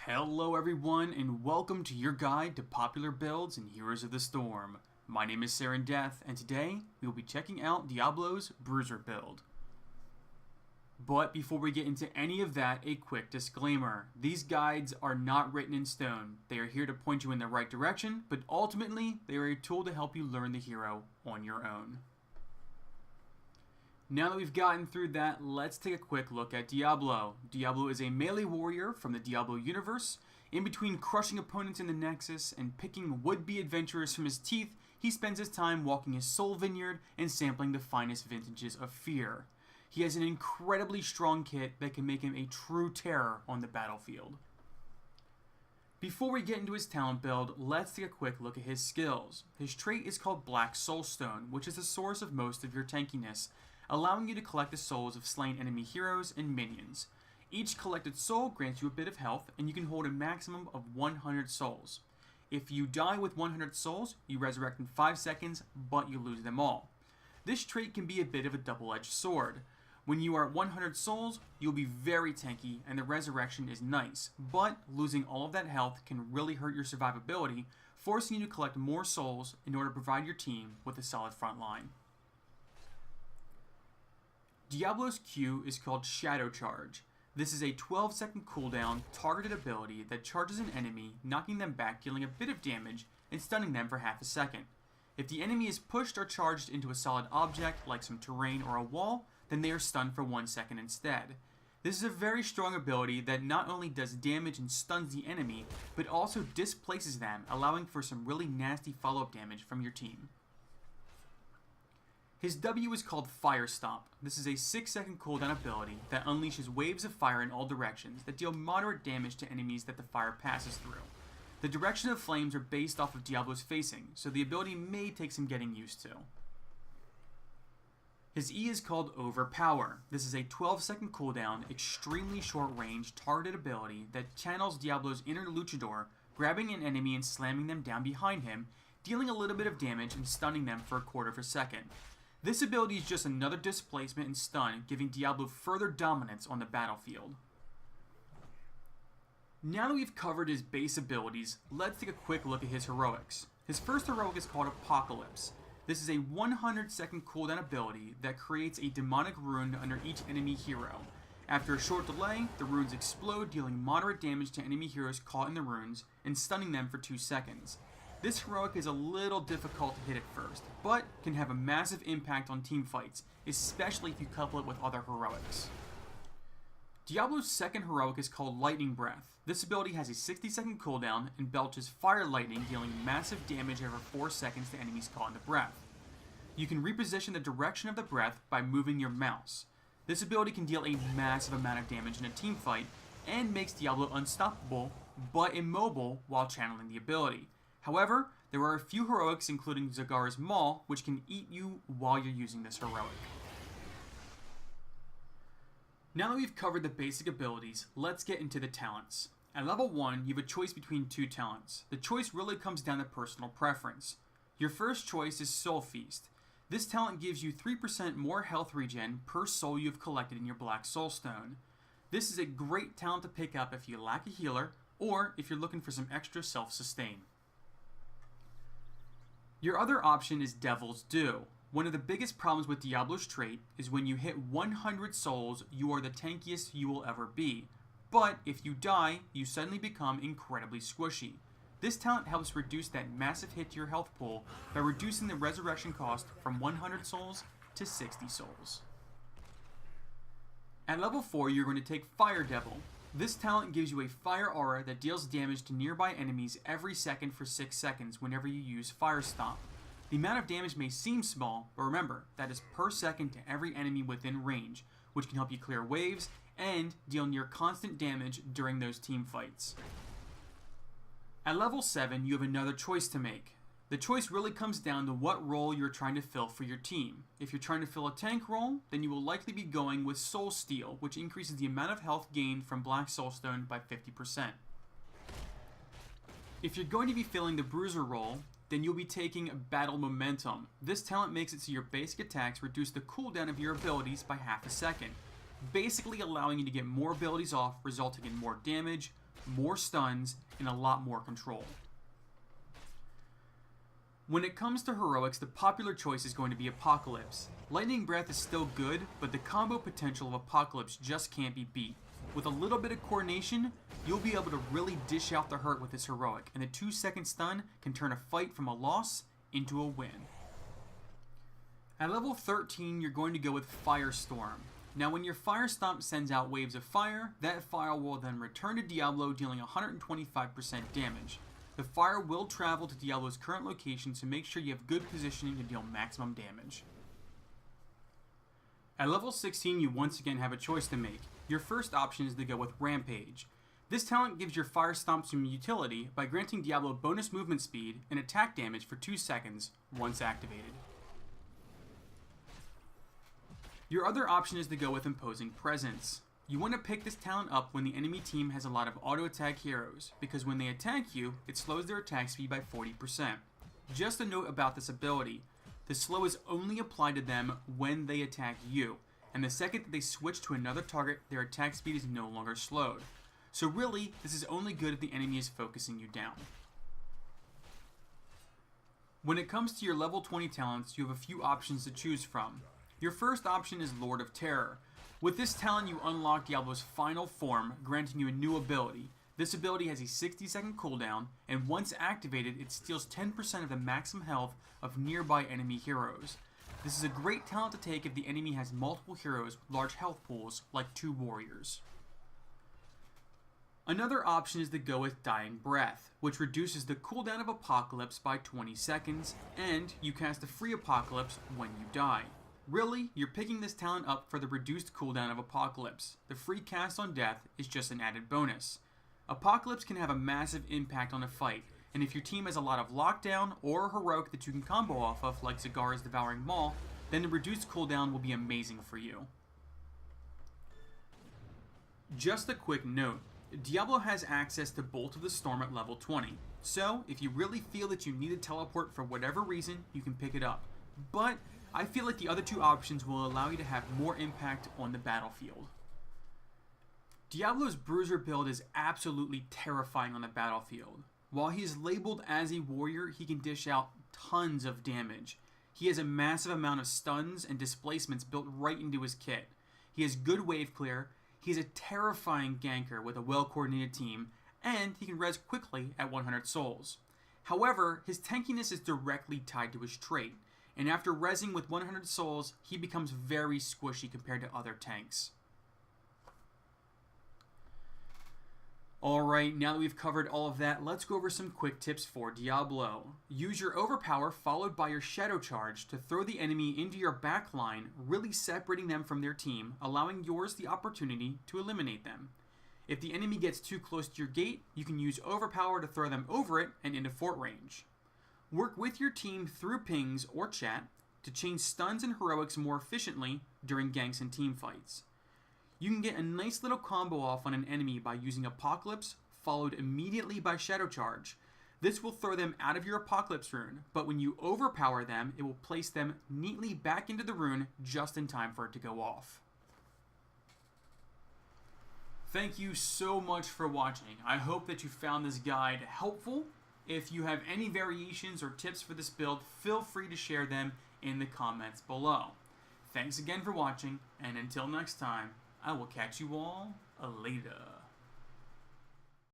Hello everyone and welcome to your guide to popular builds and Heroes of the Storm. My name is Death and today we will be checking out Diablo's Bruiser build. But before we get into any of that, a quick disclaimer. These guides are not written in stone. They are here to point you in the right direction, but ultimately they are a tool to help you learn the hero on your own. Now that we've gotten through that, let's take a quick look at Diablo. Diablo is a melee warrior from the Diablo universe. In between crushing opponents in the Nexus and picking would-be adventurers from his teeth, he spends his time walking his soul vineyard and sampling the finest vintages of fear. He has an incredibly strong kit that can make him a true terror on the battlefield. Before we get into his talent build, let's take a quick look at his skills. His trait is called Black Soulstone, which is the source of most of your tankiness, allowing you to collect the souls of slain enemy heroes and minions. Each collected soul grants you a bit of health, and you can hold a maximum of 100 souls. If you die with 100 souls, you resurrect in 5 seconds, but you lose them all. This trait can be a bit of a double-edged sword. When you are at 100 souls, you'll be very tanky, and the resurrection is nice, but losing all of that health can really hurt your survivability, forcing you to collect more souls in order to provide your team with a solid front line. Diablo's Q is called Shadow Charge. This is a 12-second cooldown targeted ability that charges an enemy, knocking them back, dealing a bit of damage, and stunning them for half a second. If the enemy is pushed or charged into a solid object, like some terrain or a wall, then they are stunned for 1 second instead. This is a very strong ability that not only does damage and stuns the enemy, but also displaces them, allowing for some really nasty follow-up damage from your team. His W is called Fire Stomp. This is a 6-second cooldown ability that unleashes waves of fire in all directions that deal moderate damage to enemies that the fire passes through. The direction of flames are based off of Diablo's facing, so the ability may take some getting used to. His E is called Overpower. This is a 12-second cooldown, extremely short-range, targeted ability that channels Diablo's inner luchador, grabbing an enemy and slamming them down behind him, dealing a little bit of damage and stunning them for a quarter of a second. This ability is just another displacement and stun, giving Diablo further dominance on the battlefield. Now that we've covered his base abilities, let's take a quick look at his heroics. His first heroic is called Apocalypse. This is a 100-second cooldown ability that creates a demonic rune under each enemy hero. After a short delay, the runes explode, dealing moderate damage to enemy heroes caught in the runes and stunning them for 2 seconds. This heroic is a little difficult to hit at first, but can have a massive impact on team fights, especially if you couple it with other heroics. Diablo's second heroic is called Lightning Breath. This ability has a 60-second cooldown and belches fire lightning, dealing massive damage every 4 seconds to enemies caught in the breath. You can reposition the direction of the breath by moving your mouse. This ability can deal a massive amount of damage in a team fight and makes Diablo unstoppable but immobile while channeling the ability. However, there are a few heroics, including Zagara's Maul, which can eat you while you're using this heroic. Now that we've covered the basic abilities, let's get into the talents. At level 1, you have a choice between 2 talents. The choice really comes down to personal preference. Your first choice is Soul Feast. This talent gives you 3% more health regen per soul you've collected in your Black Soulstone. This is a great talent to pick up if you lack a healer, or if you're looking for some extra self-sustain. Your other option is Devil's Due. One of the biggest problems with Diablo's trait is when you hit 100 souls, you are the tankiest you will ever be. But if you die, you suddenly become incredibly squishy. This talent helps reduce that massive hit to your health pool by reducing the resurrection cost from 100 souls to 60 souls. At level 4, you're going to take Fire Devil. This talent gives you a fire aura that deals damage to nearby enemies every second for 6 seconds whenever you use Fire Stomp. The amount of damage may seem small, but remember, that is per second to every enemy within range, which can help you clear waves and deal near constant damage during those team fights. At level 7, you have another choice to make. The choice really comes down to what role you're trying to fill for your team. If you're trying to fill a tank role, then you will likely be going with Soul Steal, which increases the amount of health gained from Black Soulstone by 50%. If you're going to be filling the Bruiser role, then you'll be taking Battle Momentum. This talent makes it so your basic attacks reduce the cooldown of your abilities by half a second, basically allowing you to get more abilities off, resulting in more damage, more stuns, and a lot more control. When it comes to heroics, the popular choice is going to be Apocalypse. Lightning Breath is still good, but the combo potential of Apocalypse just can't be beat. With a little bit of coordination, you'll be able to really dish out the hurt with this heroic, and the 2-second stun can turn a fight from a loss into a win. At level 13, you're going to go with Firestorm. Now when your Fire Stomp sends out waves of fire, that fire will then return to Diablo dealing 125% damage. The fire will travel to Diablo's current location, so make sure you have good positioning to deal maximum damage. At level 16, you once again have a choice to make. Your first option is to go with Rampage. This talent gives your Fire Stomp some utility by granting Diablo bonus movement speed and attack damage for 2 seconds once activated. Your other option is to go with Imposing Presence. You want to pick this talent up when the enemy team has a lot of auto attack heroes, because when they attack you, it slows their attack speed by 40%. Just a note about this ability, the slow is only applied to them when they attack you, and the second that they switch to another target, their attack speed is no longer slowed. So really, this is only good if the enemy is focusing you down. When it comes to your level 20 talents, you have a few options to choose from. Your first option is Lord of Terror. With this talent, you unlock Diablo's final form, granting you a new ability. This ability has a 60-second cooldown, and once activated, it steals 10% of the maximum health of nearby enemy heroes. This is a great talent to take if the enemy has multiple heroes with large health pools, like 2 warriors. Another option is to go with Dying Breath, which reduces the cooldown of Apocalypse by 20 seconds, and you cast a free Apocalypse when you die. Really, you're picking this talent up for the reduced cooldown of Apocalypse. The free cast on death is just an added bonus. Apocalypse can have a massive impact on a fight, and if your team has a lot of lockdown or a heroic that you can combo off of, like Zagara's Devouring Maul, then the reduced cooldown will be amazing for you. Just a quick note, Diablo has access to Bolt of the Storm at level 20, so if you really feel that you need a teleport for whatever reason, you can pick it up. But I feel like the other 2 options will allow you to have more impact on the battlefield. Diablo's Bruiser build is absolutely terrifying on the battlefield. While he is labeled as a warrior, he can dish out tons of damage. He has a massive amount of stuns and displacements built right into his kit. He has good wave clear, he's a terrifying ganker with a well-coordinated team, and he can res quickly at 100 souls. However, his tankiness is directly tied to his trait, and after resing with 100 souls, he becomes very squishy compared to other tanks. Alright, now that we've covered all of that, let's go over some quick tips for Diablo. Use your Overpower followed by your Shadow Charge to throw the enemy into your back line, really separating them from their team, allowing yours the opportunity to eliminate them. If the enemy gets too close to your gate, you can use Overpower to throw them over it and into fort range. Work with your team through pings or chat to change stuns and heroics more efficiently during ganks and team fights. You can get a nice little combo off on an enemy by using Apocalypse, followed immediately by Shadow Charge. This will throw them out of your Apocalypse rune, but when you overpower them, it will place them neatly back into the rune just in time for it to go off. Thank you so much for watching. I hope that you found this guide helpful. If you have any variations or tips for this build, feel free to share them in the comments below. Thanks again for watching, and until next time, I will catch you all later.